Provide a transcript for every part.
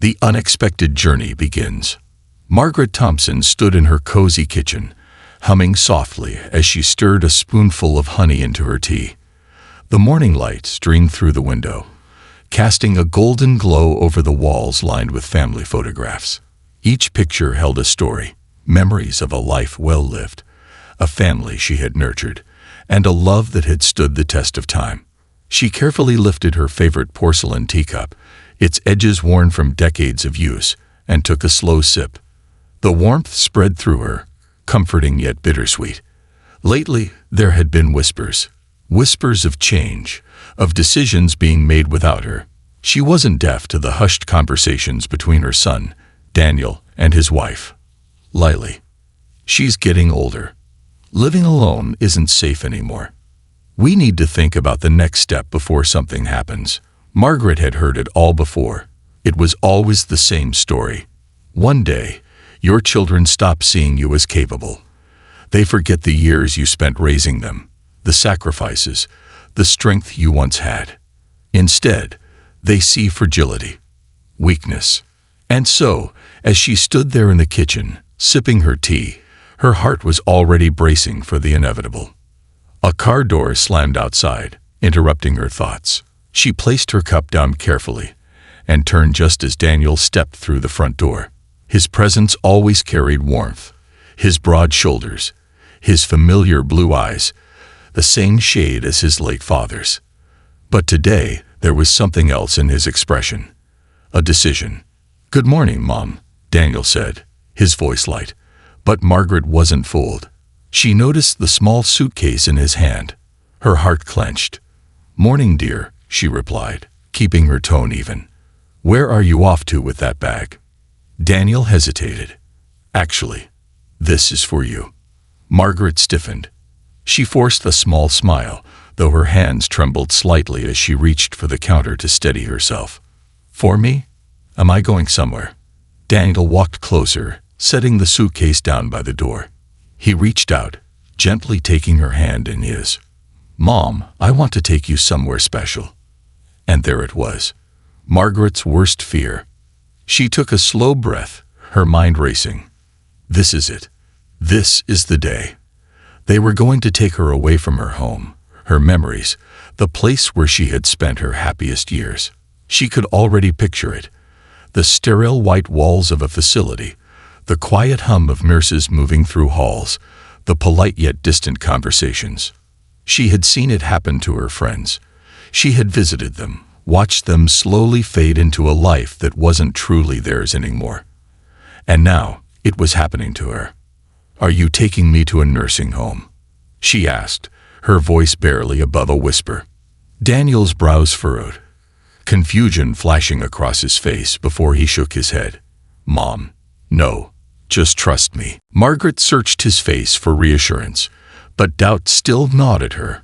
The unexpected journey begins. Margaret Thompson stood in her cozy kitchen, humming softly as she stirred a spoonful of honey into her tea. The morning light streamed through the window, casting a golden glow over the walls lined with family photographs. Each picture held a story, memories of a life well lived, a family she had nurtured, and a love that had stood the test of time. She carefully lifted her favorite porcelain teacup, its edges worn from decades of use, and took a slow sip. The warmth spread through her, comforting yet bittersweet. Lately, there had been whispers of change, of decisions being made without her. She wasn't deaf to the hushed conversations between her son, Daniel, and his wife, Lily. She's getting older. Living alone isn't safe anymore. We need to think about the next step before something happens. Margaret had heard it all before. It was always the same story. One day, your children stop seeing you as capable. They forget the years you spent raising them, the sacrifices, the strength you once had. Instead, they see fragility, weakness. And so, as she stood there in the kitchen, sipping her tea, her heart was already bracing for the inevitable. A car door slammed outside, interrupting her thoughts. She placed her cup down carefully and turned just as Daniel stepped through the front door. His presence always carried warmth. His broad shoulders, his familiar blue eyes, the same shade as his late father's. But today, there was something else in his expression. A decision. "Good morning, Mom," Daniel said, his voice light. But Margaret wasn't fooled. She noticed the small suitcase in his hand. Her heart clenched. "Morning, dear," she replied, keeping her tone even. "Where are you off to with that bag?" Daniel hesitated. "Actually, this is for you." Margaret stiffened. She forced a small smile, though her hands trembled slightly as she reached for the counter to steady herself. "For me? Am I going somewhere?" Daniel walked closer, setting the suitcase down by the door. He reached out, gently taking her hand in his. "Mom, I want to take you somewhere special." And there it was, Margaret's worst fear. She took a slow breath, her mind racing. This is it. This is the day. They were going to take her away from her home, her memories, the place where she had spent her happiest years. She could already picture it. The sterile white walls of a facility, the quiet hum of nurses moving through halls, the polite yet distant conversations. She had seen it happen to her friends. She had visited them, watched them slowly fade into a life that wasn't truly theirs anymore. And now, it was happening to her. "Are you taking me to a nursing home?" she asked, her voice barely above a whisper. Daniel's brows furrowed, confusion flashing across his face before he shook his head. "Mom, no, just trust me." Margaret searched his face for reassurance, but doubt still gnawed at her.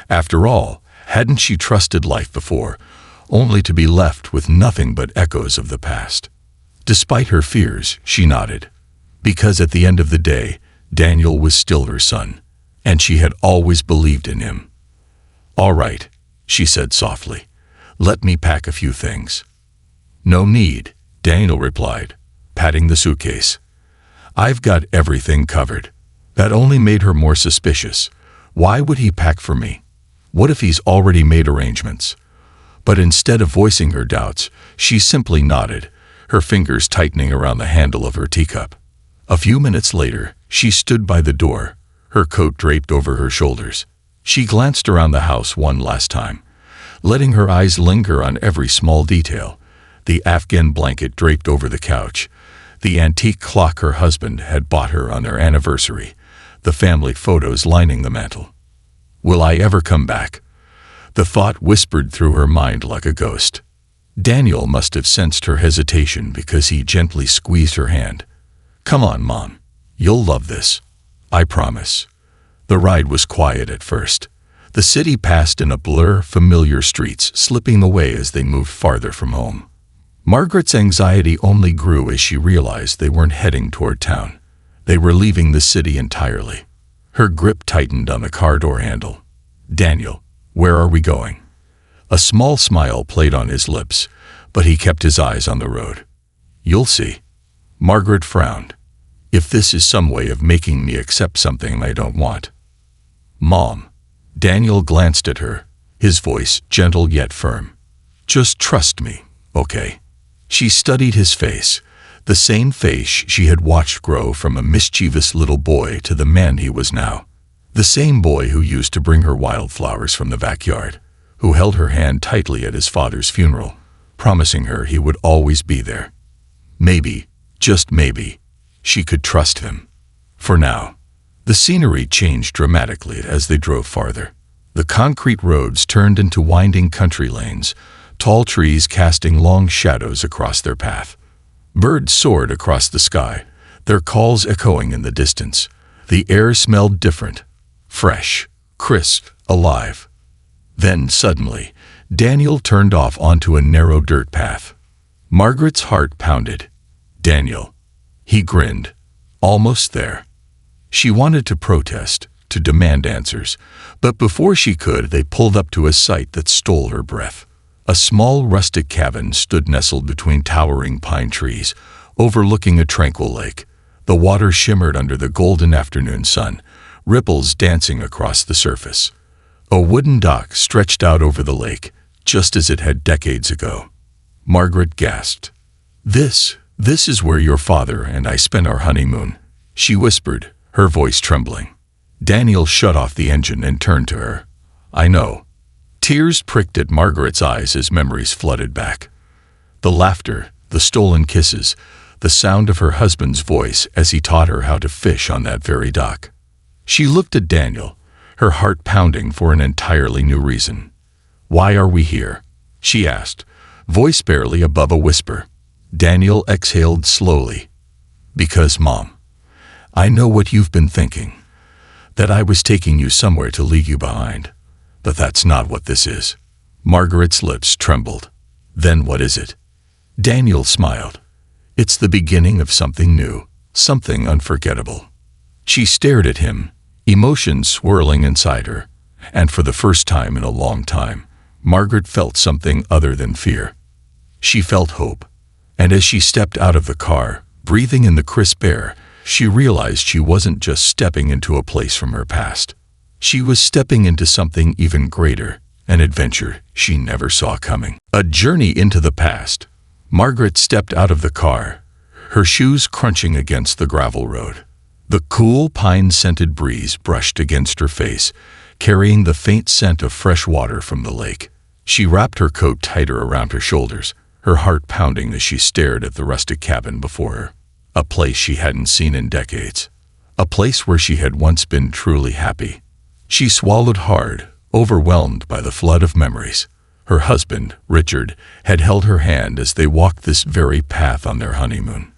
After all, hadn't she trusted life before, only to be left with nothing but echoes of the past? Despite her fears, she nodded, because at the end of the day, Daniel was still her son, and she had always believed in him. "All right," she said softly. "Let me pack a few things." "No need," Daniel replied, patting the suitcase. "I've got everything covered." That only made her more suspicious. Why would he pack for me? What if he's already made arrangements? But instead of voicing her doubts, she simply nodded, her fingers tightening around the handle of her teacup. A few minutes later, she stood by the door, her coat draped over her shoulders. She glanced around the house one last time, letting her eyes linger on every small detail: the Afghan blanket draped over the couch, the antique clock her husband had bought her on their anniversary, the family photos lining the mantel. Will I ever come back? The thought whispered through her mind like a ghost. Daniel must have sensed her hesitation because he gently squeezed her hand. "Come on, Mom. You'll love this. I promise." The ride was quiet at first. The city passed in a blur, familiar streets slipping away as they moved farther from home. Margaret's anxiety only grew as she realized they weren't heading toward town. They were leaving the city entirely. Her grip tightened on the car door handle. "Daniel, where are we going?" A small smile played on his lips, but he kept his eyes on the road. You'll see. Margaret frowned. If this is some way of making me accept something I don't want. Mom. Daniel glanced at her, his voice gentle yet firm. Just trust me, okay? She studied his face, the same face she had watched grow from a mischievous little boy to the man he was now. The same boy who used to bring her wildflowers from the backyard, who held her hand tightly at his father's funeral, promising her he would always be there. Maybe, just maybe, she could trust him. For now. The scenery changed dramatically as they drove farther. The concrete roads turned into winding country lanes, tall trees casting long shadows across their path. Birds soared across the sky, their calls echoing in the distance. The air smelled different, fresh, crisp, alive. Then, suddenly, Daniel turned off onto a narrow dirt path. Margaret's heart pounded. Daniel. He grinned. Almost there. She wanted to protest, to demand answers, but before she could, they pulled up to a sight that stole her breath. A small rustic cabin stood nestled between towering pine trees, overlooking a tranquil lake. The water shimmered under the golden afternoon sun, ripples dancing across the surface. A wooden dock stretched out over the lake, just as it had decades ago. Margaret gasped. This is where your father and I spent our honeymoon, she whispered, her voice trembling. Daniel shut off the engine and turned to her. I know. Tears pricked at Margaret's eyes as memories flooded back. The laughter, the stolen kisses, the sound of her husband's voice as he taught her how to fish on that very dock. She looked at Daniel, her heart pounding for an entirely new reason. Why are we here? She asked, voice barely above a whisper. Daniel exhaled slowly. Because, Mom, I know what you've been thinking. That I was taking you somewhere to leave you behind. But that's not what this is. Margaret's lips trembled. Then what is it? Daniel smiled. It's the beginning of something new, something unforgettable. She stared at him, emotions swirling inside her, and for the first time in a long time, Margaret felt something other than fear. She felt hope, and as she stepped out of the car, breathing in the crisp air, she realized she wasn't just stepping into a place from her past. She was stepping into something even greater, an adventure she never saw coming. A journey into the past. Margaret stepped out of the car, her shoes crunching against the gravel road. The cool pine-scented breeze brushed against her face, carrying the faint scent of fresh water from the lake. She wrapped her coat tighter around her shoulders, her heart pounding as she stared at the rustic cabin before her. A place she hadn't seen in decades. A place where she had once been truly happy. She swallowed hard, overwhelmed by the flood of memories. Her husband, Richard, had held her hand as they walked this very path on their honeymoon.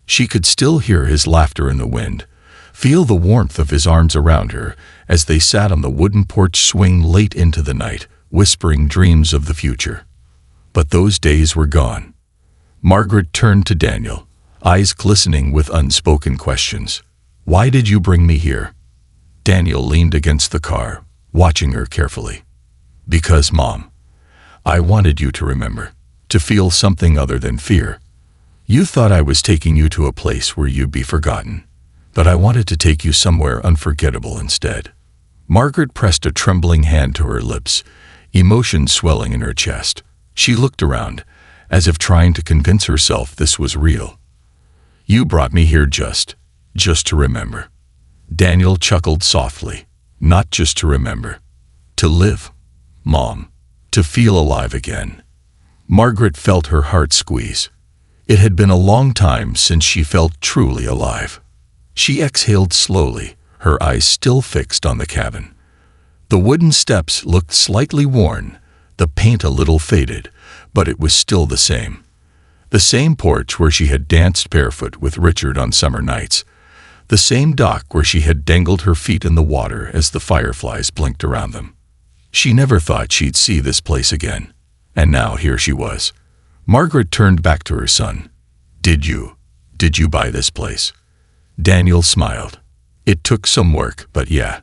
She could still hear his laughter in the wind, feel the warmth of his arms around her as they sat on the wooden porch swing late into the night, whispering dreams of the future. But those days were gone. Margaret turned to Daniel, eyes glistening with unspoken questions. Why did you bring me here? Daniel leaned against the car, watching her carefully. Because, Mom, I wanted you to remember, to feel something other than fear. You thought I was taking you to a place where you'd be forgotten, but I wanted to take you somewhere unforgettable instead. Margaret pressed a trembling hand to her lips, emotion swelling in her chest. She looked around, as if trying to convince herself this was real. You brought me here just to remember. Daniel chuckled softly. Not just to remember. To live, Mom. To feel alive again. Margaret felt her heart squeeze. It had been a long time since she felt truly alive. She exhaled slowly, her eyes still fixed on the cabin. The wooden steps looked slightly worn, the paint a little faded, but it was still the same. The same porch where she had danced barefoot with Richard on summer nights. The same dock where she had dangled her feet in the water as the fireflies blinked around them. She never thought she'd see this place again. And now here she was. Margaret turned back to her son. Did you buy this place? Daniel smiled. It took some work, but yeah.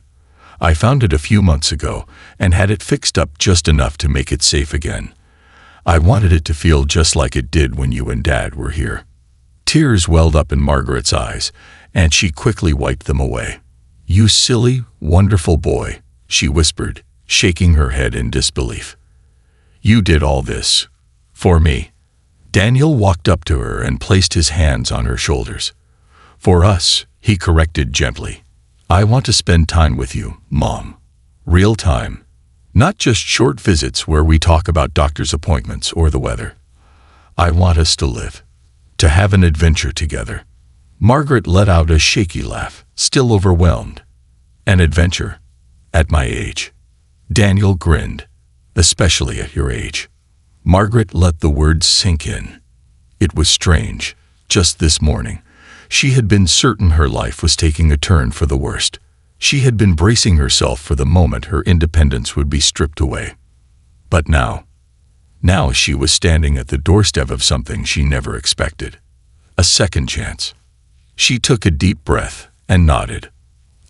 I found it a few months ago and had it fixed up just enough to make it safe again. I wanted it to feel just like it did when you and Dad were here. Tears welled up in Margaret's eyes, and she quickly wiped them away. "You silly, wonderful boy," she whispered, shaking her head in disbelief. "You did all this for me." Daniel walked up to her and placed his hands on her shoulders. "For us," he corrected gently. "I want to spend time with you, Mom. Real time. Not just short visits where we talk about doctor's appointments or the weather. I want us to live, to have an adventure together." Margaret let out a shaky laugh, still overwhelmed. "An adventure? At my age?" Daniel grinned. "Especially at your age." Margaret let the words sink in. It was strange. Just this morning, she had been certain her life was taking a turn for the worst. She had been bracing herself for the moment her independence would be stripped away. But now she was standing at the doorstep of something she never expected. A second chance. She took a deep breath and nodded.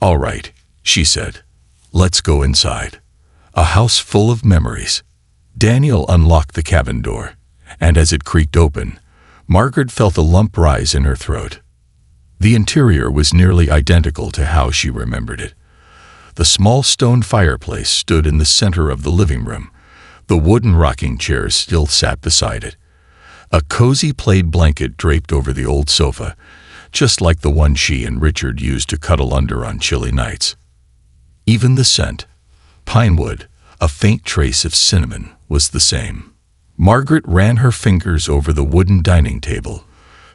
"All right," she said. "Let's go inside." A house full of memories. Daniel unlocked the cabin door, and as it creaked open, Margaret felt a lump rise in her throat. The interior was nearly identical to how she remembered it. The small stone fireplace stood in the center of the living room. The wooden rocking chair still sat beside it. A cozy plaid blanket draped over the old sofa, just like the one she and Richard used to cuddle under on chilly nights. Even the scent, pine wood, a faint trace of cinnamon, was the same. Margaret ran her fingers over the wooden dining table,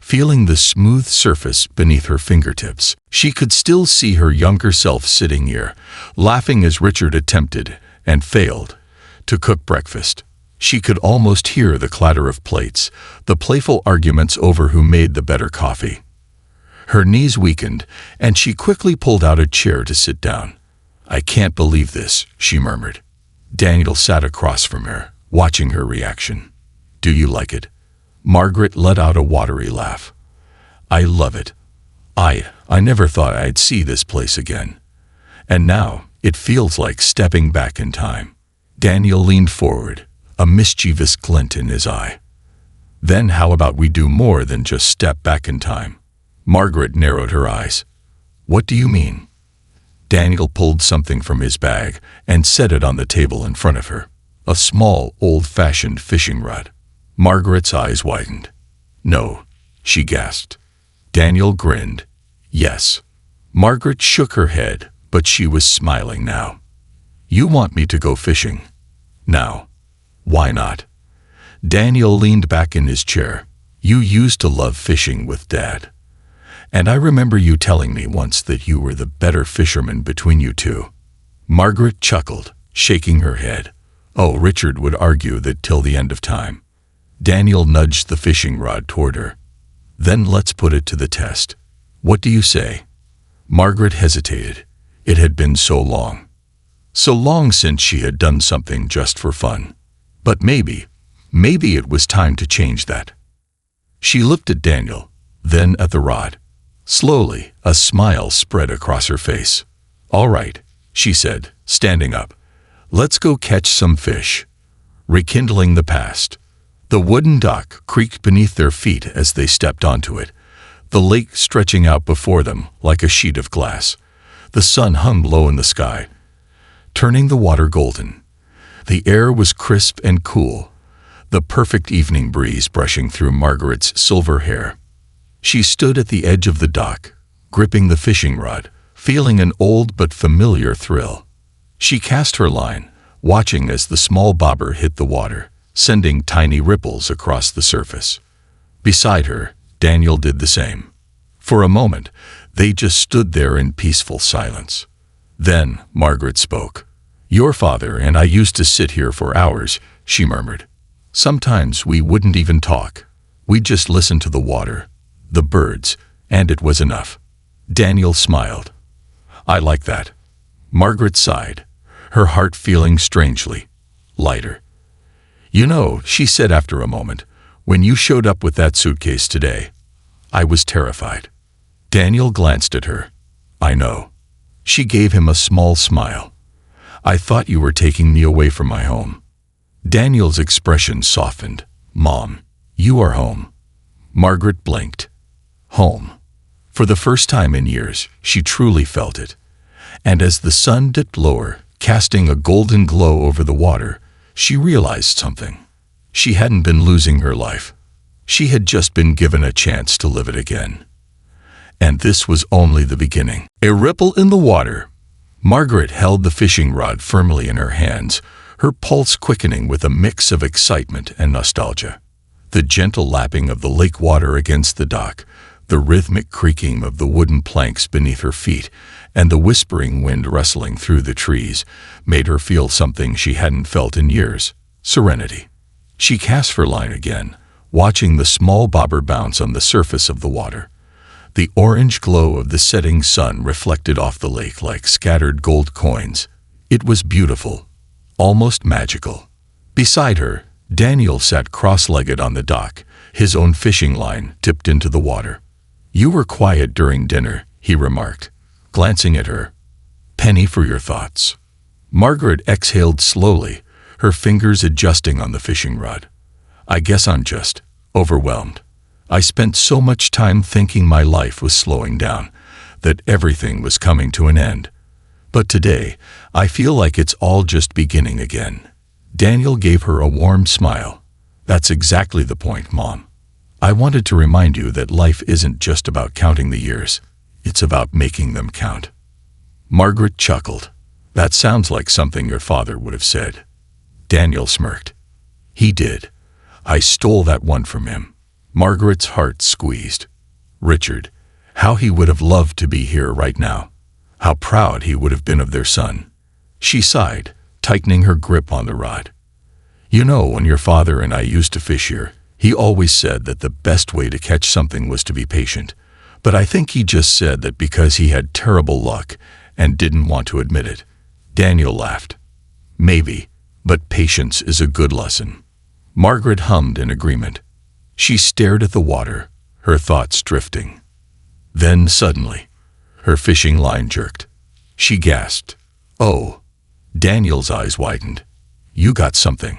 feeling the smooth surface beneath her fingertips. She could still see her younger self sitting here, laughing as Richard attempted, and failed, to cook breakfast. She could almost hear the clatter of plates, the playful arguments over who made the better coffee. Her knees weakened, and she quickly pulled out a chair to sit down. "I can't believe this," she murmured. Daniel sat across from her, watching her reaction. "Do you like it?" Margaret let out a watery laugh. "I love it. I never thought I'd see this place again. And now, it feels like stepping back in time." Daniel leaned forward, a mischievous glint in his eye. "Then how about we do more than just step back in time?" Margaret narrowed her eyes. "What do you mean?" Daniel pulled something from his bag and set it on the table in front of her. A small, old-fashioned fishing rod. Margaret's eyes widened. "No," she gasped. Daniel grinned. "Yes." Margaret shook her head, but she was smiling now. "You want me to go fishing? Now? Why not?" Daniel leaned back in his chair. "You used to love fishing with Dad. And I remember you telling me once that you were the better fisherman between you two." Margaret chuckled, shaking her head. "Oh, Richard would argue that till the end of time." Daniel nudged the fishing rod toward her. "Then let's put it to the test. What do you say?" Margaret hesitated. It had been so long. So long since she had done something just for fun. But maybe it was time to change that. She looked at Daniel, then at the rod. Slowly, a smile spread across her face. "All right," she said, standing up. "Let's go catch some fish." Rekindling the past. The wooden dock creaked beneath their feet as they stepped onto it, the lake stretching out before them like a sheet of glass. The sun hung low in the sky, turning the water golden. The air was crisp and cool, the perfect evening breeze brushing through Margaret's silver hair. She stood at the edge of the dock, gripping the fishing rod, feeling an old but familiar thrill. She cast her line, watching as the small bobber hit the water, sending tiny ripples across the surface. Beside her, Daniel did the same. For a moment, they just stood there in peaceful silence. Then Margaret spoke. "Your father and I used to sit here for hours," she murmured. "Sometimes we wouldn't even talk. We'd just listen to the water, the birds, and it was enough." Daniel smiled. "I like that." Margaret sighed, her heart feeling strangely lighter. "You know," she said after a moment, "when you showed up with that suitcase today, I was terrified." Daniel glanced at her. "I know." She gave him a small smile. "I thought you were taking me away from my home." Daniel's expression softened. "Mom, you are home." Margaret blinked. home. For the first time in years, she truly felt it. And as the sun dipped lower, casting a golden glow over the water, she realized something. She hadn't been losing her life. She had just been given a chance to live it again. And this was only the beginning. A ripple in the water. Margaret held the fishing rod firmly in her hands, her pulse quickening with a mix of excitement and nostalgia. The gentle lapping of the lake water against the dock, the rhythmic creaking of the wooden planks beneath her feet, and the whispering wind rustling through the trees made her feel something she hadn't felt in years: serenity. She cast her line again, watching the small bobber bounce on the surface of the water. The orange glow of the setting sun reflected off the lake like scattered gold coins. It was beautiful, almost magical. Beside her, Daniel sat cross-legged on the dock, his own fishing line tipped into the water. "You were quiet during dinner," he remarked, glancing at her. "Penny for your thoughts." Margaret exhaled slowly, her fingers adjusting on the fishing rod. "I guess I'm just overwhelmed. I spent so much time thinking my life was slowing down, that everything was coming to an end. But today, I feel like it's all just beginning again." Daniel gave her a warm smile. "That's exactly the point, Mom. I wanted to remind you that life isn't just about counting the years. It's about making them count." Margaret chuckled. "That sounds like something your father would have said." Daniel smirked. "He did. I stole that one from him." Margaret's heart squeezed. Richard, how he would have loved to be here right now. How proud he would have been of their son. She sighed, tightening her grip on the rod. "You know, when your father and I used to fish here, he always said that the best way to catch something was to be patient. But I think he just said that because he had terrible luck and didn't want to admit it." Daniel laughed. "Maybe, but patience is a good lesson." Margaret hummed in agreement. She stared at the water, her thoughts drifting. Then suddenly, her fishing line jerked. She gasped, "Oh!" Daniel's eyes widened. "You got something."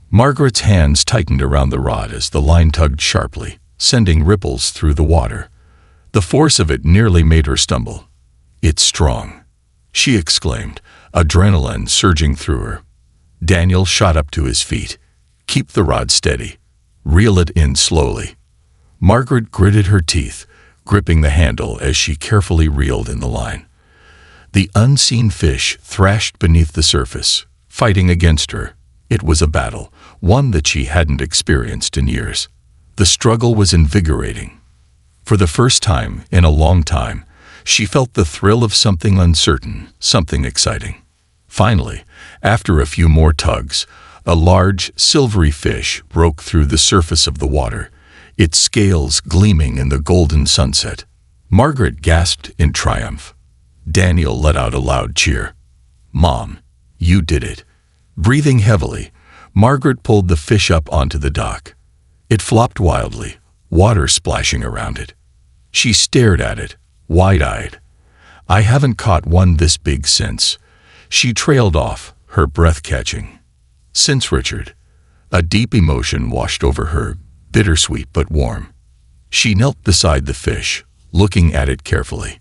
Margaret's hands tightened around the rod as the line tugged sharply, sending ripples through the water. The force of it nearly made her stumble. "It's strong," she exclaimed, adrenaline surging through her. Daniel shot up to his feet. "Keep the rod steady. Reel it in slowly." Margaret gritted her teeth, gripping the handle as she carefully reeled in the line. The unseen fish thrashed beneath the surface, fighting against her. It was a battle, one that she hadn't experienced in years. The struggle was invigorating. For the first time in a long time, she felt the thrill of something uncertain, something exciting. Finally, after a few more tugs, a large, silvery fish broke through the surface of the water, its scales gleaming in the golden sunset. Margaret gasped in triumph. Daniel let out a loud cheer. "Mom, you did it." Breathing heavily, Margaret pulled the fish up onto the dock. It flopped wildly, water splashing around it. She stared at it, wide-eyed. "I haven't caught one this big since." She trailed off, her breath catching. "Since Richard." A deep emotion washed over her, bittersweet but warm. She knelt beside the fish, looking at it carefully.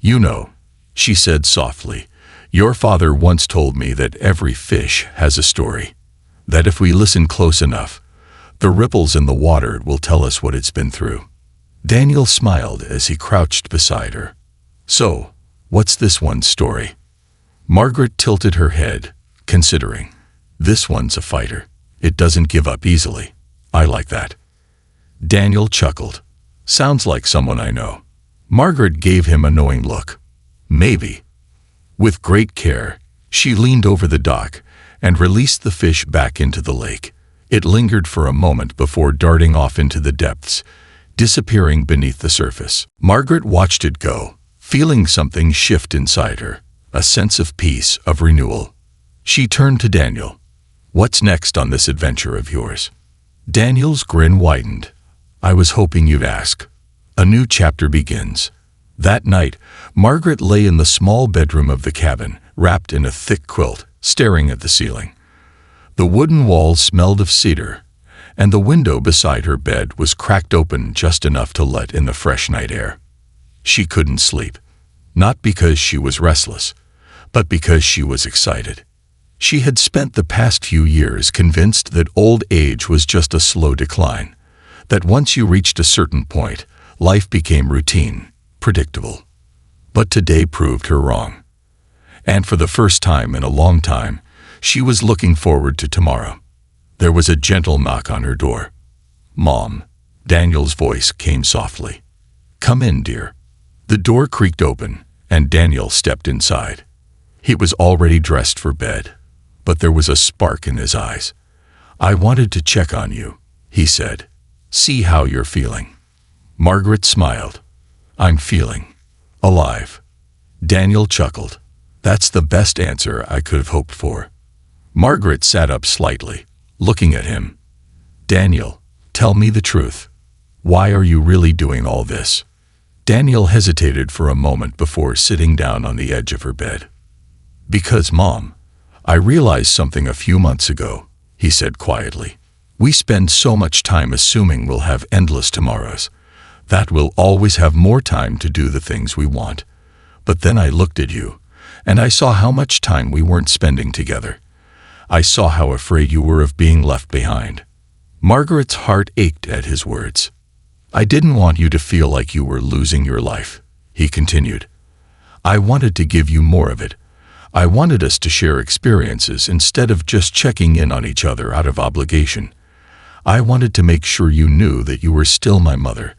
"You know," she said softly, "your father once told me that every fish has a story. That if we listen close enough, the ripples in the water will tell us what it's been through." Daniel smiled as he crouched beside her. "So, what's this one's story?" Margaret tilted her head, considering. "This one's a fighter. It doesn't give up easily. I like that." Daniel chuckled. "Sounds like someone I know." Margaret gave him a knowing look. "Maybe." With great care, she leaned over the dock and released the fish back into the lake. It lingered for a moment before darting off into the depths, disappearing beneath the surface. Margaret watched it go, feeling something shift inside her, a sense of peace, of renewal. She turned to Daniel. "What's next on this adventure of yours?" Daniel's grin widened. "I was hoping you'd ask. A new chapter begins." That night, Margaret lay in the small bedroom of the cabin, wrapped in a thick quilt, staring at the ceiling. The wooden walls smelled of cedar, and the window beside her bed was cracked open just enough to let in the fresh night air. She couldn't sleep, not because she was restless, but because she was excited. She had spent the past few years convinced that old age was just a slow decline, that once you reached a certain point, life became routine, predictable. But today proved her wrong. And for the first time in a long time, she was looking forward to tomorrow. There was a gentle knock on her door. "Mom," Daniel's voice came softly. "Come in, dear." The door creaked open, and Daniel stepped inside. He was already dressed for bed, but there was a spark in his eyes. "I wanted to check on you," he said. "See how you're feeling." Margaret smiled. "I'm feeling alive." Daniel chuckled. "That's the best answer I could have hoped for." Margaret sat up slightly, looking at him. "Daniel, tell me the truth. Why are you really doing all this?" Daniel hesitated for a moment before sitting down on the edge of her bed. "Because, Mom, I realized something a few months ago," he said quietly. "We spend so much time assuming we'll have endless tomorrows, that we'll always have more time to do the things we want. But then I looked at you, and I saw how much time we weren't spending together. I saw how afraid you were of being left behind." Margaret's heart ached at his words. "I didn't want you to feel like you were losing your life," he continued. "I wanted to give you more of it. I wanted us to share experiences instead of just checking in on each other out of obligation. I wanted to make sure you knew that you were still my mother,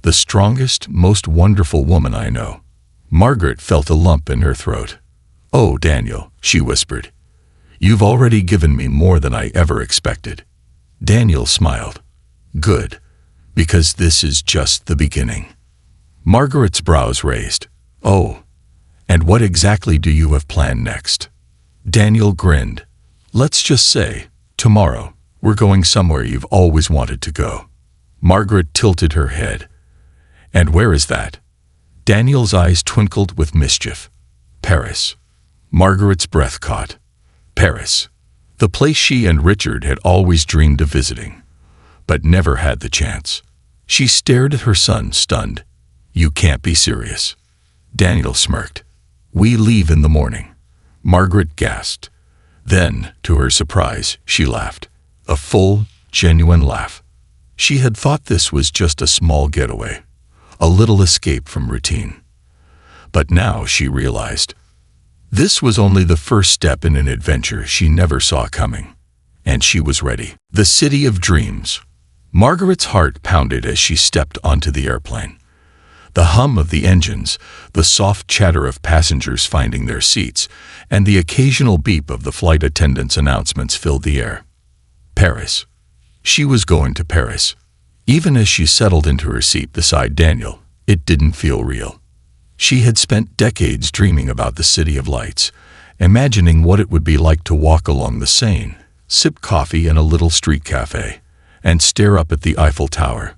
the strongest, most wonderful woman I know." Margaret felt a lump in her throat. "Oh, Daniel," she whispered. "You've already given me more than I ever expected." Daniel smiled. "Good, because this is just the beginning." Margaret's brows raised. "Oh, and what exactly do you have planned next?" Daniel grinned. "Let's just say, tomorrow, we're going somewhere you've always wanted to go." Margaret tilted her head. "And where is that?" Daniel's eyes twinkled with mischief. "Paris." Margaret's breath caught. Paris, the place she and Richard had always dreamed of visiting, but never had the chance. She stared at her son, stunned. "You can't be serious." Daniel smirked. "We leave in the morning." Margaret gasped. Then, to her surprise, she laughed. A full, genuine laugh. She had thought this was just a small getaway, a little escape from routine. But now she realized this was only the first step in an adventure she never saw coming. And she was ready. The city of dreams. Margaret's heart pounded as she stepped onto the airplane. The hum of the engines, the soft chatter of passengers finding their seats, and the occasional beep of the flight attendant's announcements filled the air. Paris. She was going to Paris. Even as she settled into her seat beside Daniel, it didn't feel real. She had spent decades dreaming about the City of Lights, imagining what it would be like to walk along the Seine, sip coffee in a little street cafe, and stare up at the Eiffel Tower.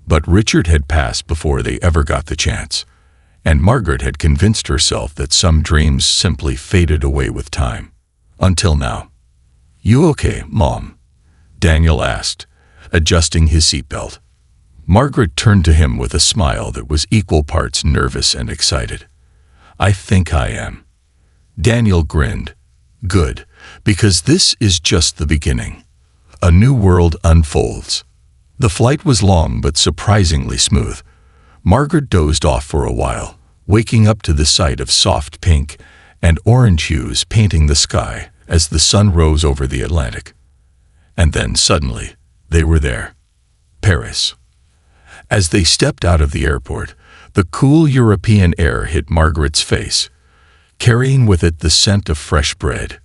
But Richard had passed before they ever got the chance, and Margaret had convinced herself that some dreams simply faded away with time. Until now. "You okay, Mom?" Daniel asked, adjusting his seatbelt. Margaret turned to him with a smile that was equal parts nervous and excited. "I think I am." Daniel grinned. "Good, because this is just the beginning. A new world unfolds." The flight was long but surprisingly smooth. Margaret dozed off for a while, waking up to the sight of soft pink and orange hues painting the sky as the sun rose over the Atlantic. And then suddenly, they were there. Paris. As they stepped out of the airport, the cool European air hit Margaret's face, carrying with it the scent of fresh bread,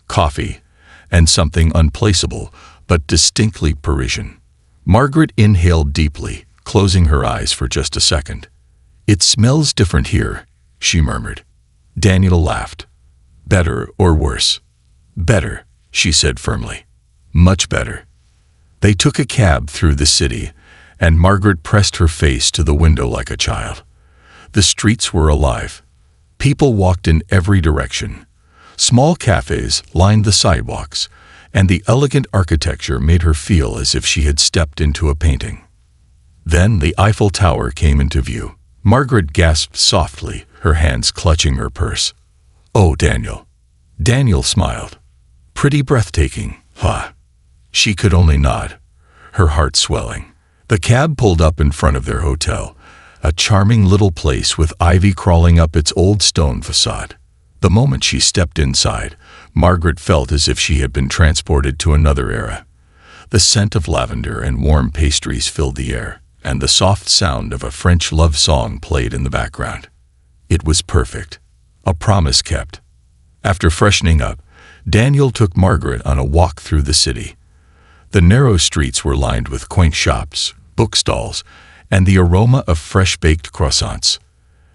coffee, and something unplaceable but distinctly Parisian. Margaret inhaled deeply, closing her eyes for just a second. "It smells different here," she murmured. Daniel laughed. "Better or worse?" "Better," she said firmly. "Much better." They took a cab through the city, and Margaret pressed her face to the window like a child. The streets were alive. People walked in every direction. Small cafes lined the sidewalks, and the elegant architecture made her feel as if she had stepped into a painting. Then the Eiffel Tower came into view. Margaret gasped softly, her hands clutching her purse. "Oh, Daniel." Daniel smiled. "Pretty breathtaking, huh?" She could only nod, her heart swelling. The cab pulled up in front of their hotel, a charming little place with ivy crawling up its old stone facade. The moment she stepped inside, Margaret felt as if she had been transported to another era. The scent of lavender and warm pastries filled the air, and the soft sound of a French love song played in the background. It was perfect, a promise kept. After freshening up, Daniel took Margaret on a walk through the city. The narrow streets were lined with quaint shops, bookstalls, and the aroma of fresh-baked croissants.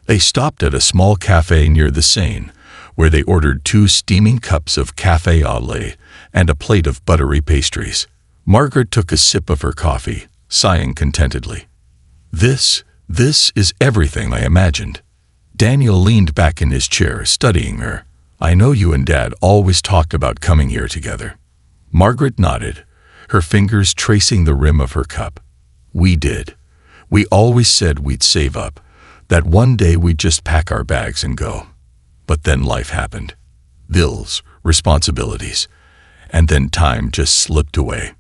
They stopped at a small cafe near the Seine, where they ordered 2 steaming cups of café au lait and a plate of buttery pastries. Margaret took a sip of her coffee, sighing contentedly. This is everything I imagined." Daniel leaned back in his chair, studying her. "I know you and Dad always talked about coming here together." Margaret nodded, her fingers tracing the rim of her cup. "We did. We always said we'd save up, that one day we'd just pack our bags and go. But then life happened. Bills, responsibilities, and then time just slipped away."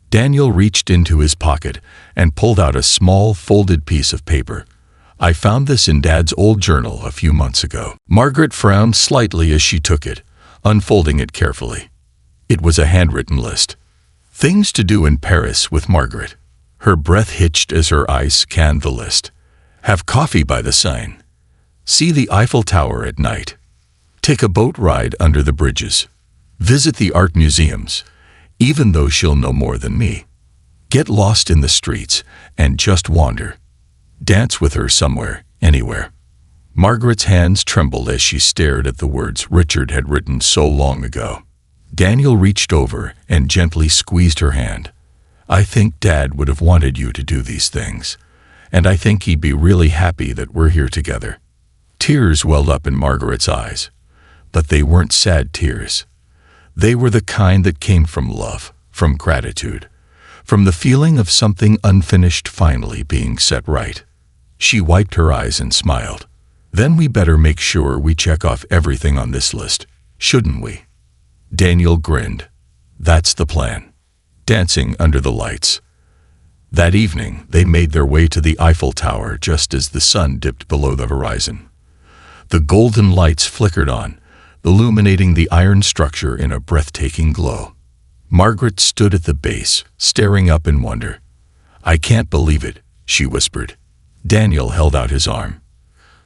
Daniel reached into his pocket and pulled out a small, folded piece of paper. "I found this in Dad's old journal a few months ago." Margaret frowned slightly as she took it, unfolding it carefully. It was a handwritten list. Things to do in Paris with Margaret. Her breath hitched as her eyes scanned the list. Have coffee by the Seine. See the Eiffel Tower at night. Take a boat ride under the bridges. Visit the art museums, even though she'll know more than me. Get lost in the streets and just wander. Dance with her somewhere, anywhere. Margaret's hands trembled as she stared at the words Richard had written so long ago. Daniel reached over and gently squeezed her hand. "I think Dad would have wanted you to do these things, and I think he'd be really happy that we're here together." Tears welled up in Margaret's eyes, but they weren't sad tears. They were the kind that came from love, from gratitude, from the feeling of something unfinished finally being set right. She wiped her eyes and smiled. "Then we better make sure we check off everything on this list, shouldn't we?" Daniel grinned. "That's the plan." Dancing under the lights. That evening, they made their way to the Eiffel Tower just as the sun dipped below the horizon. The golden lights flickered on, illuminating the iron structure in a breathtaking glow. Margaret stood at the base, staring up in wonder. "I can't believe it," she whispered. Daniel held out his arm.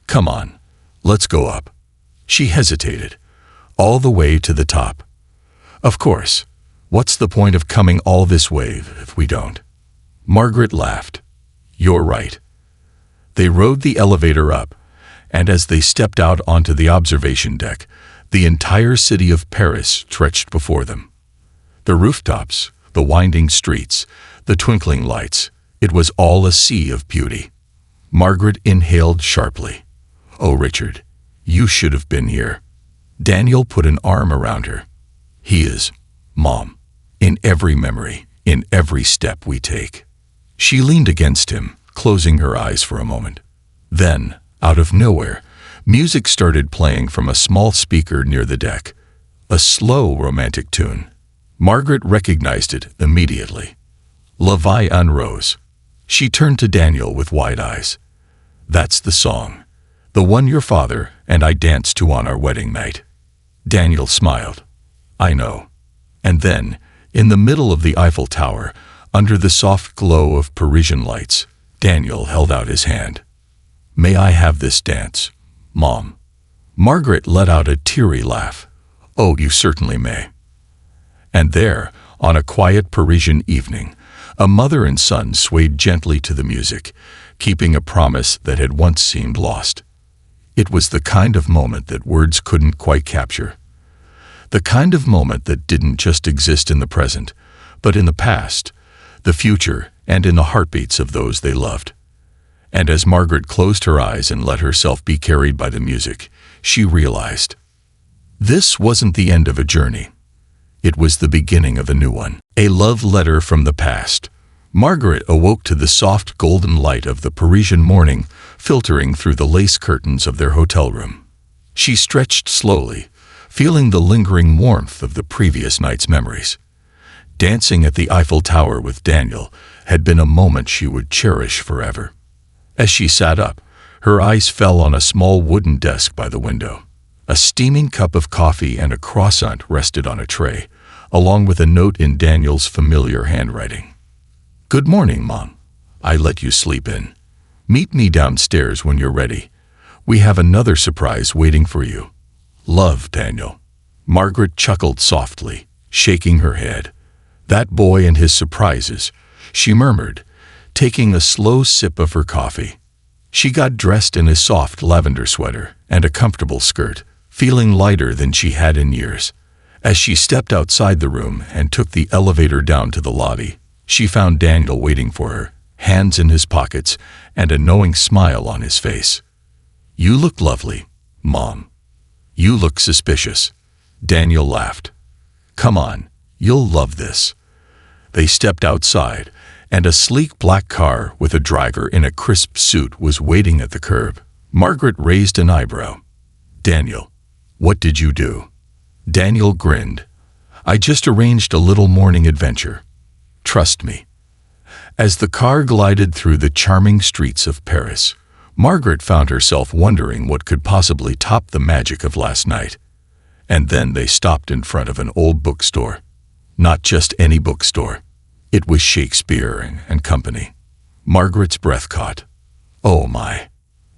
"Come on, let's go up." She hesitated. "All the way to the top?" "Of course. What's the point of coming all this way if we don't?" Margaret laughed. "You're right." They rode the elevator up, and as they stepped out onto the observation deck, the entire city of Paris stretched before them. The rooftops, the winding streets, the twinkling lights, it was all a sea of beauty. Margaret inhaled sharply. "Oh, Richard, you should have been here." Daniel put an arm around her. "He is, Mom, in every memory, in every step we take." She leaned against him, closing her eyes for a moment. Then, out of nowhere, music started playing from a small speaker near the deck. A slow, romantic tune. Margaret recognized it immediately. La Vie en Rose. She turned to Daniel with wide eyes. "That's the song. The one your father and I danced to on our wedding night." Daniel smiled. "I know." And then, in the middle of the Eiffel Tower, under the soft glow of Parisian lights, Daniel held out his hand. "May I have this dance, Mom?" Margaret let out a teary laugh. "Oh, you certainly may." And there, on a quiet Parisian evening, a mother and son swayed gently to the music, keeping a promise that had once seemed lost. It was the kind of moment that words couldn't quite capture. The kind of moment that didn't just exist in the present, but in the past, the future, and in the heartbeats of those they loved. And as Margaret closed her eyes and let herself be carried by the music, she realized this wasn't the end of a journey. It was the beginning of a new one. A love letter from the past. Margaret awoke to the soft golden light of the Parisian morning filtering through the lace curtains of their hotel room. She stretched slowly, feeling the lingering warmth of the previous night's memories. Dancing at the Eiffel Tower with Daniel had been a moment she would cherish forever. As she sat up, her eyes fell on a small wooden desk by the window. A steaming cup of coffee and a croissant rested on a tray, along with a note in Daniel's familiar handwriting. "Good morning, Mom. I let you sleep in. Meet me downstairs when you're ready. We have another surprise waiting for you. Love, Daniel." Margaret chuckled softly, shaking her head. "That boy and his surprises," she murmured, taking a slow sip of her coffee. She got dressed in a soft lavender sweater and a comfortable skirt, feeling lighter than she had in years. As she stepped outside the room and took the elevator down to the lobby, she found Daniel waiting for her, hands in his pockets and a knowing smile on his face. "You look lovely, Mom." "You look suspicious." Daniel laughed. "Come on, you'll love this." They stepped outside, and a sleek black car with a driver in a crisp suit was waiting at the curb. Margaret raised an eyebrow. "Daniel, what did you do?" Daniel grinned. "I just arranged a little morning adventure. Trust me." As the car glided through the charming streets of Paris, Margaret found herself wondering what could possibly top the magic of last night. And then they stopped in front of an old bookstore. Not just any bookstore. It was Shakespeare and Company. Margaret's breath caught. Oh my.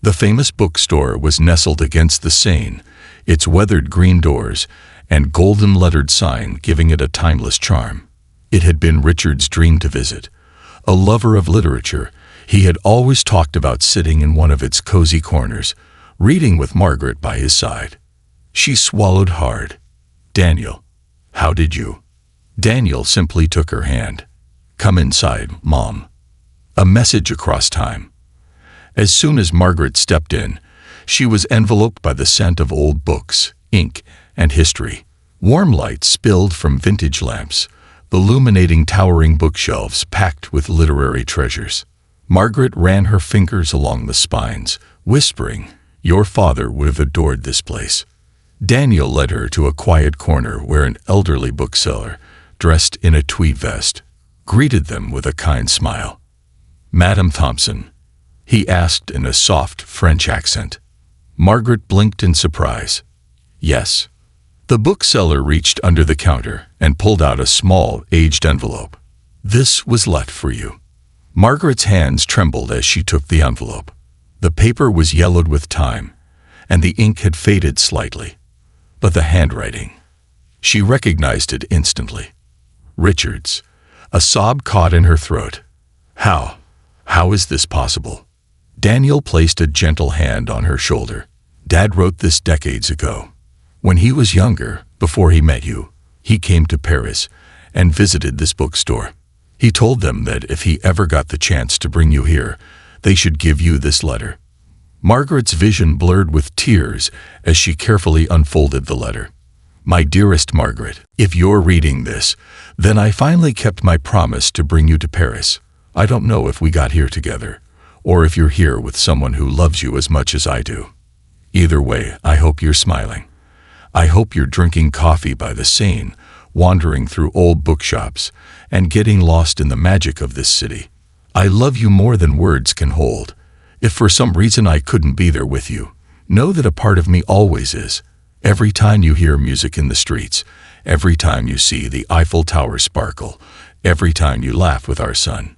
The famous bookstore was nestled against the Seine, its weathered green doors and golden-lettered sign giving it a timeless charm. It had been Richard's dream to visit. A lover of literature, he had always talked about sitting in one of its cozy corners, reading with Margaret by his side. She swallowed hard. "Daniel, how did you?" Daniel simply took her hand. "Come inside, Mom." A message across time. As soon as Margaret stepped in, she was enveloped by the scent of old books, ink, and history. Warm light spilled from vintage lamps, illuminating towering bookshelves packed with literary treasures. Margaret ran her fingers along the spines, whispering, "Your father would have adored this place." Daniel led her to a quiet corner where an elderly bookseller, dressed in a tweed vest, greeted them with a kind smile. "Madame Thompson?" he asked in a soft French accent. Margaret blinked in surprise. "Yes." The bookseller reached under the counter and pulled out a small, aged envelope. "This was left for you." Margaret's hands trembled as she took the envelope. The paper was yellowed with time, and the ink had faded slightly. But the handwriting. She recognized it instantly. Richard's. A sob caught in her throat. How is this possible?" Daniel placed a gentle hand on her shoulder. "Dad wrote this decades ago. When he was younger, before he met you, he came to Paris and visited this bookstore. He told them that if he ever got the chance to bring you here, they should give you this letter." Margaret's vision blurred with tears as she carefully unfolded the letter. "My dearest Margaret, if you're reading this, then I finally kept my promise to bring you to Paris. I don't know if we got here together, or if you're here with someone who loves you as much as I do. Either way, I hope you're smiling. I hope you're drinking coffee by the Seine, wandering through old bookshops, and getting lost in the magic of this city. I love you more than words can hold. If for some reason I couldn't be there with you, know that a part of me always is. Every time you hear music in the streets, every time you see the Eiffel Tower sparkle, every time you laugh with our son.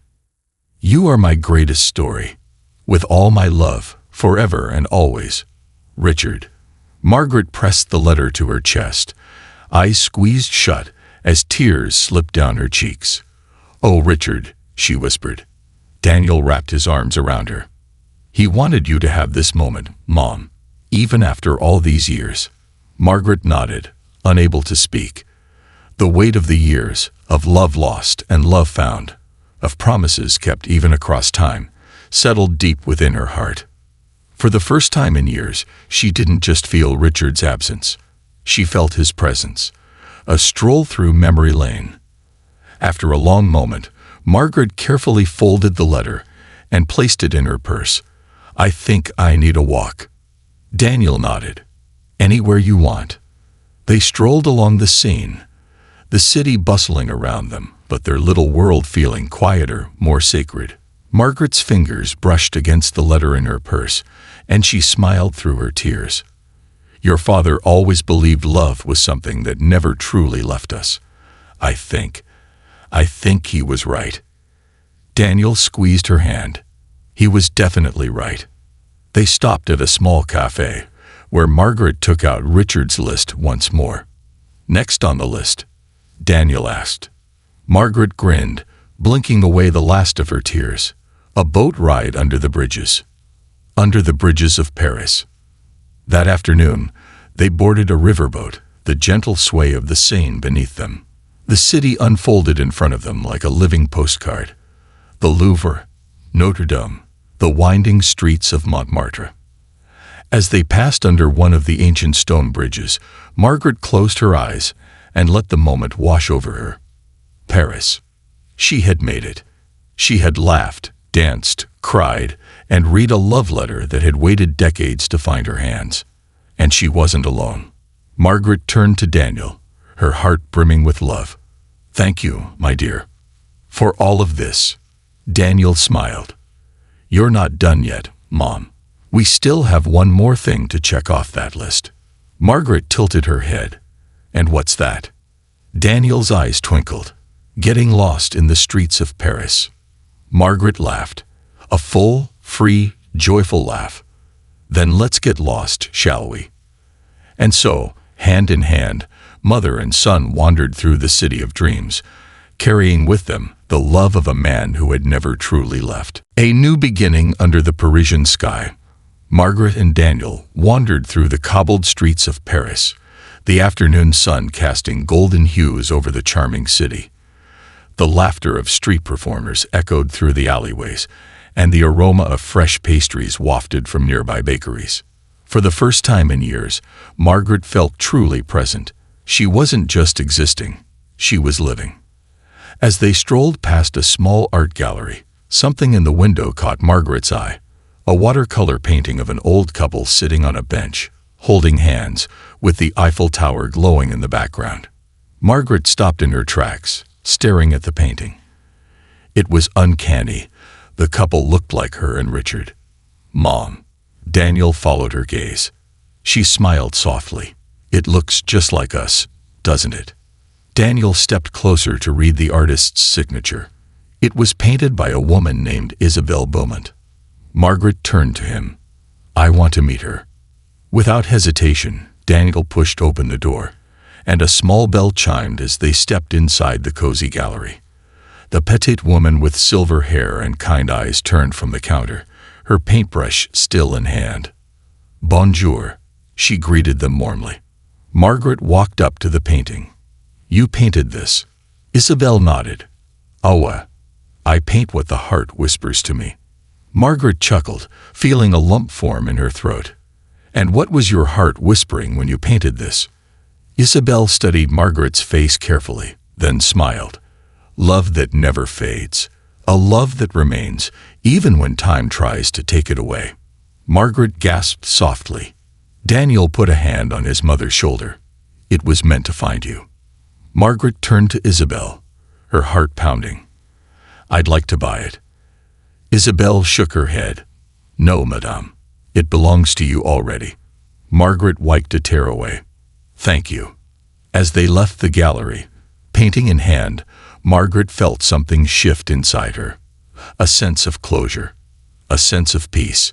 You are my greatest story. With all my love, forever and always. Richard." Margaret pressed the letter to her chest, eyes squeezed shut as tears slipped down her cheeks. "Oh, Richard," she whispered. Daniel wrapped his arms around her. "He wanted you to have this moment, Mom, even after all these years." Margaret nodded, unable to speak. The weight of the years, of love lost and love found, of promises kept even across time, settled deep within her heart. For the first time in years, she didn't just feel Richard's absence. She felt his presence, a stroll through memory lane. After a long moment, Margaret carefully folded the letter and placed it in her purse. "I think I need a walk." Daniel nodded. "Anywhere you want." They strolled along the Seine, the city bustling around them, but their little world feeling quieter, more sacred. Margaret's fingers brushed against the letter in her purse, and she smiled through her tears. "Your father always believed love was something that never truly left us. I think he was right." Daniel squeezed her hand. He was definitely right. They stopped at a small cafe, where Margaret took out Richard's list once more. "Next on the list?" Daniel asked. Margaret grinned, blinking away the last of her tears. "A boat ride under the bridges." Under the bridges of Paris. That afternoon, they boarded a riverboat, the gentle sway of the Seine beneath them. The city unfolded in front of them like a living postcard. The Louvre, Notre Dame, the winding streets of Montmartre. As they passed under one of the ancient stone bridges, Margaret closed her eyes and let the moment wash over her. Paris. She had made it. She had laughed, danced, cried, and read a love letter that had waited decades to find her hands. And she wasn't alone. Margaret turned to Daniel, her heart brimming with love. "Thank you, my dear, for all of this." Daniel smiled. "You're not done yet, Mom. We still have one more thing to check off that list." Margaret tilted her head. "And what's that?" Daniel's eyes twinkled. "Getting lost in the streets of Paris." Margaret laughed. A full, free, joyful laugh. "Then let's get lost, shall we?" And so, hand in hand, mother and son wandered through the city of dreams, carrying with them the love of a man who had never truly left. A new beginning under the Parisian sky. Margaret and Daniel wandered through the cobbled streets of Paris, the afternoon sun casting golden hues over the charming city. The laughter of street performers echoed through the alleyways, and the aroma of fresh pastries wafted from nearby bakeries. For the first time in years, Margaret felt truly present. She wasn't just existing, she was living. As they strolled past a small art gallery, something in the window caught Margaret's eye. A watercolor painting of an old couple sitting on a bench, holding hands, with the Eiffel Tower glowing in the background. Margaret stopped in her tracks, staring at the painting. It was uncanny. The couple looked like her and Richard. "Mom." Daniel followed her gaze. She smiled softly. "It looks just like us, doesn't it?" Daniel stepped closer to read the artist's signature. It was painted by a woman named Isabelle Beaumont. Margaret turned to him. "I want to meet her." Without hesitation, Daniel pushed open the door, and a small bell chimed as they stepped inside the cozy gallery. The petite woman with silver hair and kind eyes turned from the counter, her paintbrush still in hand. "Bonjour," she greeted them warmly. Margaret walked up to the painting. "You painted this?" Isabelle nodded. "Oh, I paint what the heart whispers to me." Margaret chuckled, feeling a lump form in her throat. "And what was your heart whispering when you painted this?" Isabelle studied Margaret's face carefully, then smiled. "Love that never fades. A love that remains, even when time tries to take it away." Margaret gasped softly. Daniel put a hand on his mother's shoulder. "It was meant to find you." Margaret turned to Isabelle, her heart pounding. "I'd like to buy it." Isabelle shook her head. "No, madame. It belongs to you already." Margaret wiped a tear away. "Thank you." As they left the gallery, painting in hand, Margaret felt something shift inside her. A sense of closure. A sense of peace.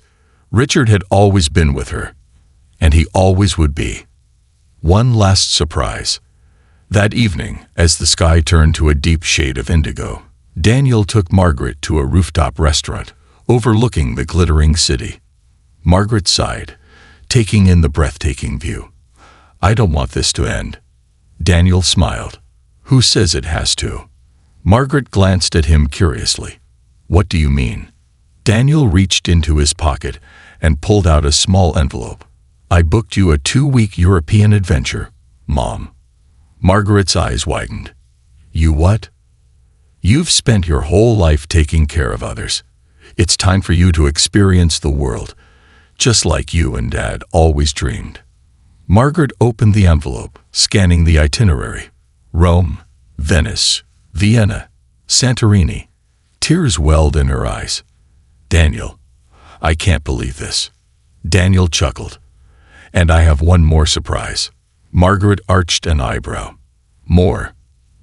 Richard had always been with her, and he always would be. One last surprise. That evening, as the sky turned to a deep shade of indigo, Daniel took Margaret to a rooftop restaurant overlooking the glittering city. Margaret sighed, taking in the breathtaking view. "I don't want this to end." Daniel smiled. "Who says it has to?" Margaret glanced at him curiously. "What do you mean?" Daniel reached into his pocket and pulled out a small envelope. "I booked you a 2-week European adventure, Mom." Margaret's eyes widened. You what? You've spent your whole life taking care of others. It's time for you to experience the world, just like you and Dad always dreamed. Margaret opened the envelope, scanning the itinerary. Rome, Venice, Vienna, Santorini. Tears welled in her eyes. Daniel, I can't believe this. Daniel chuckled. And I have one more surprise. Margaret arched an eyebrow. More.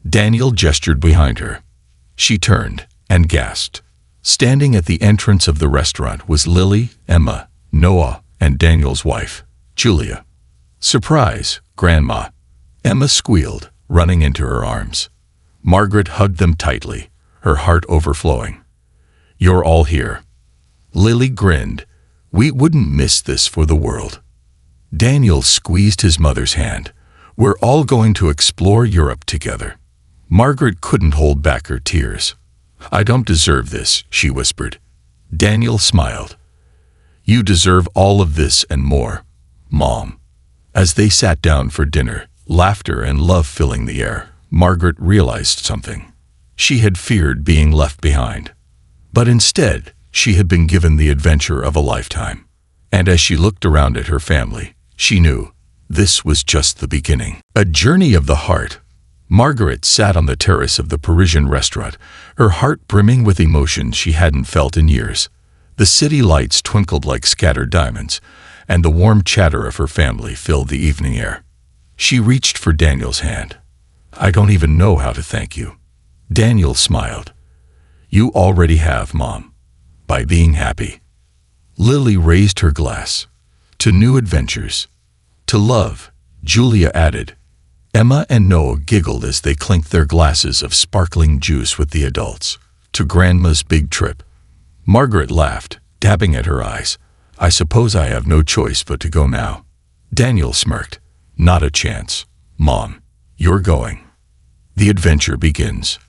Daniel gestured behind her. She turned and gasped. Standing at the entrance of the restaurant was Lily, Emma, Noah, and Daniel's wife, Julia. Surprise, Grandma. Emma squealed, running into her arms. Margaret hugged them tightly, her heart overflowing. You're all here. Lily grinned. We wouldn't miss this for the world. Daniel squeezed his mother's hand. We're all going to explore Europe together. Margaret couldn't hold back her tears. I don't deserve this, she whispered. Daniel smiled. You deserve all of this and more, Mom. As they sat down for dinner, laughter and love filling the air, Margaret realized something. She had feared being left behind. But instead, she had been given the adventure of a lifetime. And as she looked around at her family, she knew this was just the beginning. A journey of the heart. Margaret sat on the terrace of the Parisian restaurant, her heart brimming with emotions she hadn't felt in years. The city lights twinkled like scattered diamonds, and the warm chatter of her family filled the evening air. She reached for Daniel's hand. I don't even know how to thank you. Daniel smiled. You already have, Mom. By being happy. Lily raised her glass. To new adventures. To love, Julia added. Emma and Noah giggled as they clinked their glasses of sparkling juice with the adults. To Grandma's big trip. Margaret laughed, dabbing at her eyes. I suppose I have no choice but to go now. Daniel smirked. Not a chance. Mom, you're going. The adventure begins.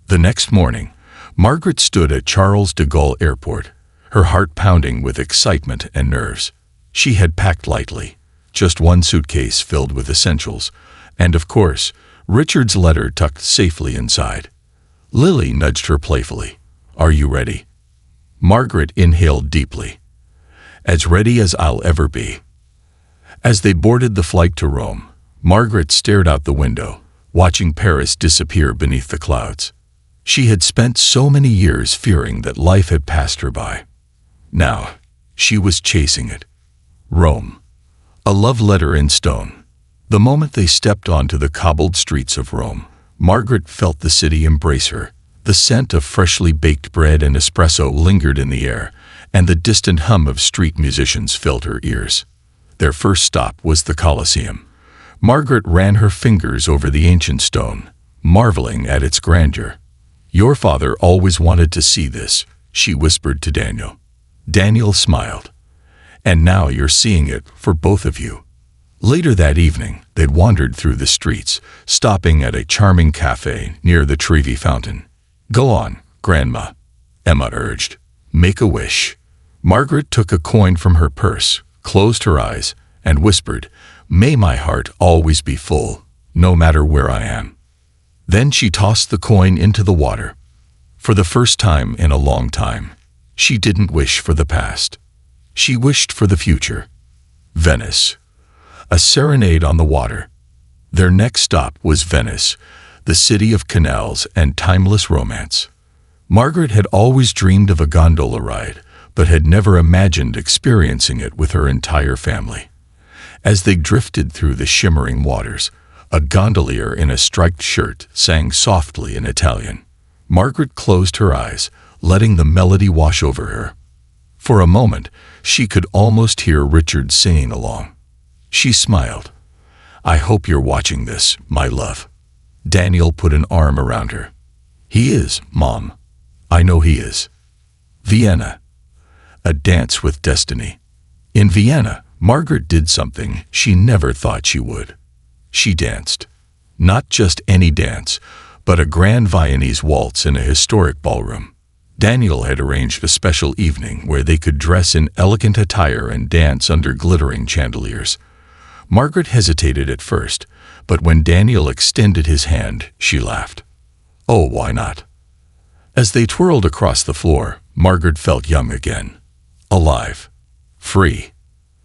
The next morning, Margaret stood at Charles de Gaulle Airport, her heart pounding with excitement and nerves. She had packed lightly, just one suitcase filled with essentials, and of course, Richard's letter tucked safely inside. Lily nudged her playfully. Are you ready? Margaret inhaled deeply. As ready as I'll ever be. As they boarded the flight to Rome, Margaret stared out the window, watching Paris disappear beneath the clouds. She had spent so many years fearing that life had passed her by. Now, she was chasing it. Rome. A love letter in stone. The moment they stepped onto the cobbled streets of Rome, Margaret felt the city embrace her. The scent of freshly baked bread and espresso lingered in the air, and the distant hum of street musicians filled her ears. Their first stop was the Colosseum. Margaret ran her fingers over the ancient stone, marveling at its grandeur. Your father always wanted to see this, she whispered to Daniel. Daniel smiled. And now you're seeing it for both of you. Later that evening, they'd wandered through the streets, stopping at a charming cafe near the Trevi fountain. Go on, Grandma, Emma urged. Make a wish. Margaret took a coin from her purse, closed her eyes, and whispered, May my heart always be full, no matter where I am. Then she tossed the coin into the water. For the first time in a long time, she didn't wish for the past. She wished for the future. Venice. A serenade on the water. Their next stop was Venice, the city of canals and timeless romance. Margaret had always dreamed of a gondola ride, but had never imagined experiencing it with her entire family. As they drifted through the shimmering waters, a gondolier in a striped shirt sang softly in Italian. Margaret closed her eyes, letting the melody wash over her. For a moment, she could almost hear Richard singing along. She smiled. I hope you're watching this, my love. Daniel put an arm around her. He is, Mom. I know he is. Vienna. A dance with destiny. In Vienna, Margaret did something she never thought she would. She danced. Not just any dance, but a grand Viennese waltz in a historic ballroom. Daniel had arranged a special evening where they could dress in elegant attire and dance under glittering chandeliers. Margaret hesitated at first, But when Daniel extended his hand, she laughed. Oh, why not? As they twirled across the floor, Margaret felt young again, alive, free.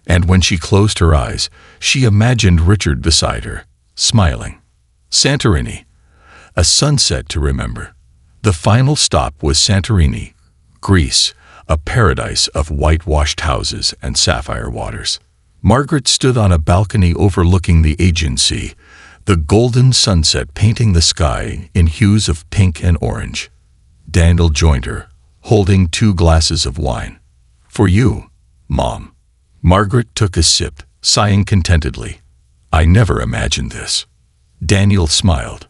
And when she closed her eyes, she imagined Richard beside her, smiling. Santorini, a sunset to remember. The final stop was Santorini, Greece, a paradise of whitewashed houses and sapphire waters. Margaret stood on a balcony overlooking the Aegean Sea, the golden sunset painting the sky in hues of pink and orange. Daniel joined her, holding 2 glasses of wine. For you, Mom. Margaret took a sip, sighing contentedly. I never imagined this. Daniel smiled.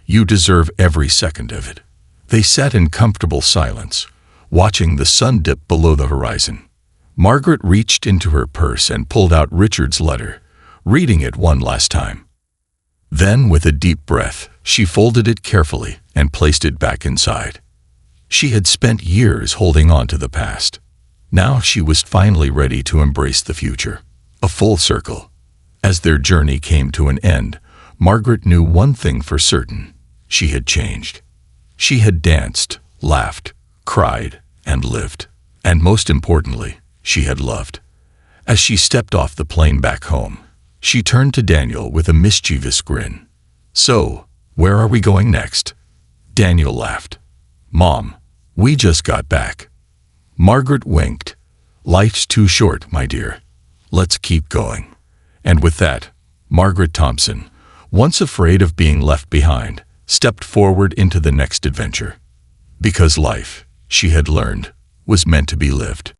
You deserve every second of it. They sat in comfortable silence, watching the sun dip below the horizon. Margaret reached into her purse and pulled out Richard's letter, reading it one last time. Then, with a deep breath, she folded it carefully and placed it back inside. She had spent years holding on to the past. Now she was finally ready to embrace the future. A full circle. As their journey came to an end, Margaret knew one thing for certain. She had changed. She had danced, laughed, cried, and lived. And most importantly, she had loved. As she stepped off the plane back home, she turned to Daniel with a mischievous grin. So, where are we going next? Daniel laughed. Mom, we just got back. Margaret winked. Life's too short, my dear. Let's keep going. And with that, Margaret Thompson, once afraid of being left behind, stepped forward into the next adventure. Because life, she had learned, was meant to be lived.